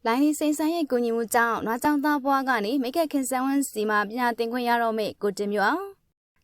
လိုင်းလေးစိန်ဆိုင်ရဲ့ကိုညီမှုကြောင့်နွားကြောင်သားဘွားကနေမိကက်ခင်ဆန်းဝန်းစီမှာပညာသင်ခွင့်ရတော့မယ့်ကိုတင်မျိုးအောင်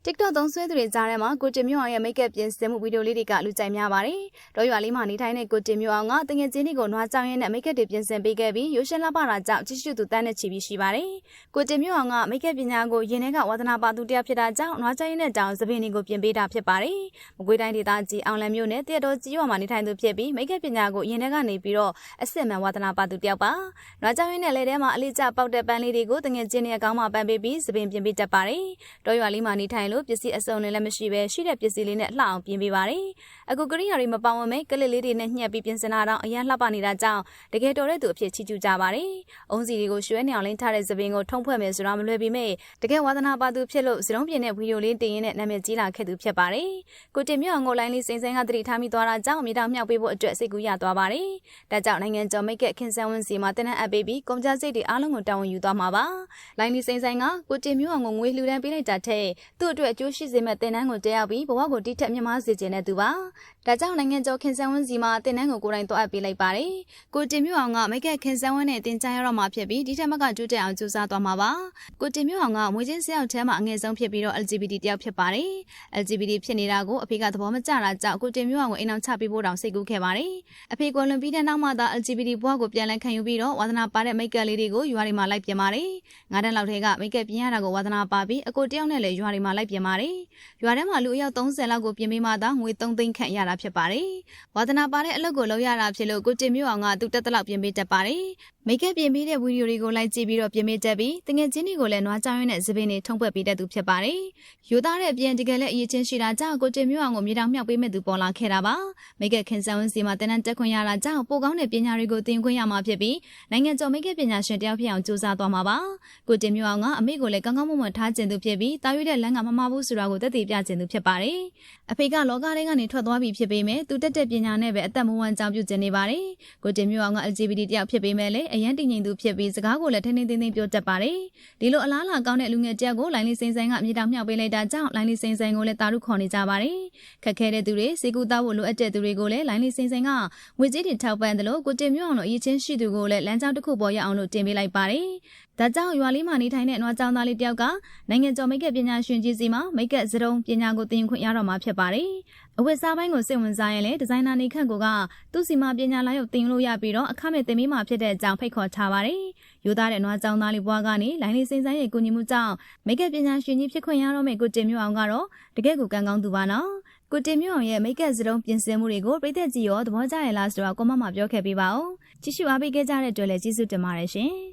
TikTok သုံးဆွဲသူတွေကြားထဲမှာကိုတင်မျိုးအောင်ရဲ့မိတ်ကပ်ပြင်ဆင်မှုဗီဒီယိုလေးတွေကလူကြိုက်များပါတယ်။တော်ရွာလေးမှာနေထိုင်တဲ့ကိုတင်မျိုးအောင်ကတငယ်ချင်းတွေကိုနွားကြောင်ရဲနဲ့မိတ်ကပ်တွေပြင်ဆင်ပေးခဲ့ပြီးရိုးရှင်းလှပတာကြောင့်ကြည့်ရှုသူတန်းနဲ့ချီပြီးရှိပါတယ်။ကိုတင်မျိုးအောင်ကမိတ်ကပ်ပညာကိုယင်ထဲကဝါသနာပါသူတရားဖြစ်တာကြောင့်နွားကြောင်ရဲနဲ့တောင်သပင်တွေကိုပြင်ပေးတာဖြစ်ပါတယ်။မကွေးတိုင်းဒေသကြီးအောင်လံမြို့နယ်တရတော်ကြီးရွာမှာနေထိုင်သူဖြစ်ပြီးမိတ်ကပ်ပညာကိုယင်ထဲကနေပြီးတော့အစစ်မှန်ဝါသနာပါသူတယောက်ပါ။နွားကြောင်ရဲနဲ့လက်ထဲမှာအလေးကျပေါက်တဲ့ပန်းလေးတွေကိုတငယ်ချင်းတွေအကောင်းမှပန်းပေးပြီးသပင်ပြင်ပေးတတ်ပါတယ်။တော်ရွာလေးမှာနေထိုင်လို့ပစ္စည်းအစုံလည်းမရှိပဲရှိတဲ့ပစ္စည်းလေးနဲ့လှအောင်ပြင်ပေးပါတယ်။အခုကရိယာတွေမပေါဝင်မဲ့ကလစ်လေးတွေနဲ့ညှက်ပြီးပြင်ဆင်တာတော့အရန်လှပနေတာကြောင့်တကယ်တော်တဲ့သူအဖြစ်ချီးကျူးကြပါတယ်။အုံးစီတွေကိုရွှဲနေအောင်လင်းထားတဲ့သပင်ကိုထုံဖွဲ့မယ်ဆိုတာမလွယ်ပေမဲ့တကယ်ဝါသနာပါသူဖြစ်လို့စတုံးပြင်းတဲ့ဗီဒီယိုလေးတင်ရင်းနဲ့နာမည်ကြီးလာခဲ့သူဖြစ်ပါတယ်။ကိုတင်မြောက်အောင်ကိုလိုင်းလေးစိန်စိန်ကတတိထားမိသွားတာကြောင့်မြေတောင်မြောက်ပေးဖို့အတွက်စိတ်ကူးရသွားပါတယ်။ဒါကြောင့်နိုင်ငံကျော်မိတ်ကခင်ဆန်းဝင်းစီမှာတင်တဲ့အပ်ပေးပြီးကုန်ကြစိတ်တွေအားလုံးကိုတာဝန်ယူသွားမှာပါ။လိုင်းလေးစိန်စိန်ကကိုတင်မြောက်အောင်ကိုငွေလှူဒန်းပေးလိုက်တာထက်သူ့အတွက်အကျိုးရှိစေမဲ့တင်နန်းကိုတက်ရောက်ပြီးဘဝကိုတိထက်မြင့်မားစေခြင်းတဲ့သူပါ။ဒါကြောင့်နိုင်ငံကျော်ခင်ဆန်းဝင်းစီမှာတင်နန်းကိုကိုယ်တိုင်တော့အပ်ပေးလိုက်ပါတယ်။ကိုတင်မျိုးအောင်ကမိတ်ကခင်ဆန်းဝင်းနဲ့တင်ကြရတော့မှာဖြစ်ပြီးဒီထက်မကကျူးတက်အောင်ကြိုးစားသွားမှာပါ။ကိုတင်မျိုးအောင်ကမွေးချင်းဆယောက်ထဲမှာအငယ်ဆုံးဖြစ်ပြီးတော့ LGBT တယောက်ဖြစ်ပါတယ်။ LGBT ဖြစ်နေတာကိုအဖေကသဘောမကျတာကြောင့်ကိုတင်မျိုးအောင်ကိုအိမ်အောင်ချပေးဖို့တောင်စိတ်ကူးခဲ့ပါတယ်။အဖေကိုလွန်ပြီးတဲ့နောက်မှသာ LGBT ဘဝကိုပြန်လည်ခံယူပြီးတော့ဝါသနာပါတဲ့မိတ်ကလေးတွေကိုရွာတွေမှာလိုက်ပြင်ပါတယ်။9တန်းလောက်ထဲကမိတ်ကပြင်ရတာကိုဝါသနာပါပြီးအကိုတယောက်နဲ့လည်းရွာတွေမှာလိုက်ပြင်ပါတယ်။ရွာထဲမှာလူအယောက်30လောက်ကိုပြင်ပေးမှသာငွေ3သိန်းခန့်ရတာဖြစ်ပါတယ်။ဝါသနာပါတဲ့အလုပ်ကိုလုပ်ရတာဖြစ်လို့ကိုတင်မျိုးအောင်ကသူတက်တလောက်ပြင်ပေးတတ်ပါတယ်။မိတ်ကပြင်ပေးတဲ့ဗီဒီယိုတွေကိုလိုက်ကြည့်ပြီးတော့ပြင်ပေးတတ်ပြီးတငယ်ချင်းတွေကိုလည်းနွားကြောင်ရင်းနဲ့သပင်တွေထုံးဖွဲ့ပေးတတ်သူဖြစ်ပါတယ်။ယူသားတဲ့အပြင်တကယ်လည်းအရေးချင်းရှိတာကြောင့်ကိုတင်မျိုးအောင်ကိုမြေတောင်မြောက်ပေးမဲ့သူပေါ်လာခဲ့တာပါ။မိတ်ကခင်ဆန်းဝင်းစီမှာတင်နန်းတက်ခွင့်ရတာကြောင့်ပိုကောင်းတဲ့ပညာတွေကိုသင်ခွင့်ရမှာဖြစ်ပြီးနိုင်ငံကျော်မိတ်ကပညာရှင်တယောက်ဖြစ်အောင်ကြိုးစားသွားမှာပါ။ကိုတင်မျိုးအောင်ကအမေကိုလည်းကောင်းကောင်းမွန်မွန်ထားကျင်သူဖြစ်ပြီးတာရွေးတဲ့လမ်းကမမဘူးဆိုတာကိုသက်သေပြကျင်သူဖြစ်ပါတယ်။အဖေကလောကထဲကနေထွက်သွားပြီဖြစ်ပေမဲ့သူတက်တဲ့ပညာနဲ့ပဲအသက်မွေးဝမ်းကြောင်းပြုကျင်နေပါတယ်။ကိုတင်မျိုးအောင်က LGBT တယောက်ဖြစ်ပေမဲ့လည်းအရန်တည်ငြိမ်သူဖြစ်ပြီးစကားကိုလည်းထိန်းထိန်းသိမ်းသိမ်းပြောတတ်ပါတယ်။ဒီလိုအလားအလာကောင်းတဲ့လူငယ်တယောက်ကိုလိုင်းလေးစိန်ဆိုင်ကမြေတောင်မြောက်ပေးလိုက်တာကြောင့်လိုင်းလေးစိန်ဆိုင်ကိုလည်းတာရုခေါ်နေကြပါတယ်။ခက်ခဲတဲ့သူတွေစေကူသားဖို့လိုအပ်တဲ့သူတွေကိုလည်းလိုင်းလေးစိန်ဆိုင်ကငွေကြေးတွေထောက်ပံ့တယ်လို့ကိုတင်မျိုးအောင်တို့အရေးချင်းရှိသူကိုလည်းလမ်းကြောင်းတစ်ခုပေါ်ရအောင်လို့တင်ပေးလိုက်ပါတယ်။ဒါကြောင့်ရွာလေးမှာနေထိုင်တဲ့နွားကြောင်သားလေးတယောက်ကနိုင်ငံကျော်မိတ်ကပညာရှင်ကြီးစီမှာမိတ်ကစရုံပညာကိုသင်ခွင့်ရတော့မှာဖြစ်ပါတယ်။အဝတ်စားပိုင်းကိုစိတ်ဝင်စားရင်လည်းဒီဇိုင်နာနေခန့်ကသူ့စီမှာပညာလာရောက်သင်လို့ရပြီးတော့အခမဲ့သင်ပေးမှာဖြစ်တဲ့အကြောင်းဖိတ်ခေါ်ထားပါတယ်။ယူသားတဲ့နွားကြောင်သားလေးဘွားကနေလိုင်းလေးစိန်ဆိုင်ရဲ့ကိုညီမှုကြောင့်မိတ်ကပညာရှင်ကြီးဖြစ်ခွင့်ရတော့မယ့်ကိုတင်မျိုးအောင်ကတော့တကယ့်ကိုကံကောင်းသူပါနော်။ကိုတင်မျိုးအောင်ရဲ့မိတ်ကစရုံပြင်ဆင်မှုတွေကိုပြည်သက်ကြီးရောသဘောကျရလားဆိုတာကွန်မန့်မှာပြောခဲ့ပေးပါဦး။ကြည့်ရှုအားပေးခဲ့ကြတဲ့အတွက်လည်းကျေးဇူးတင်ပါတယ်ရှင်။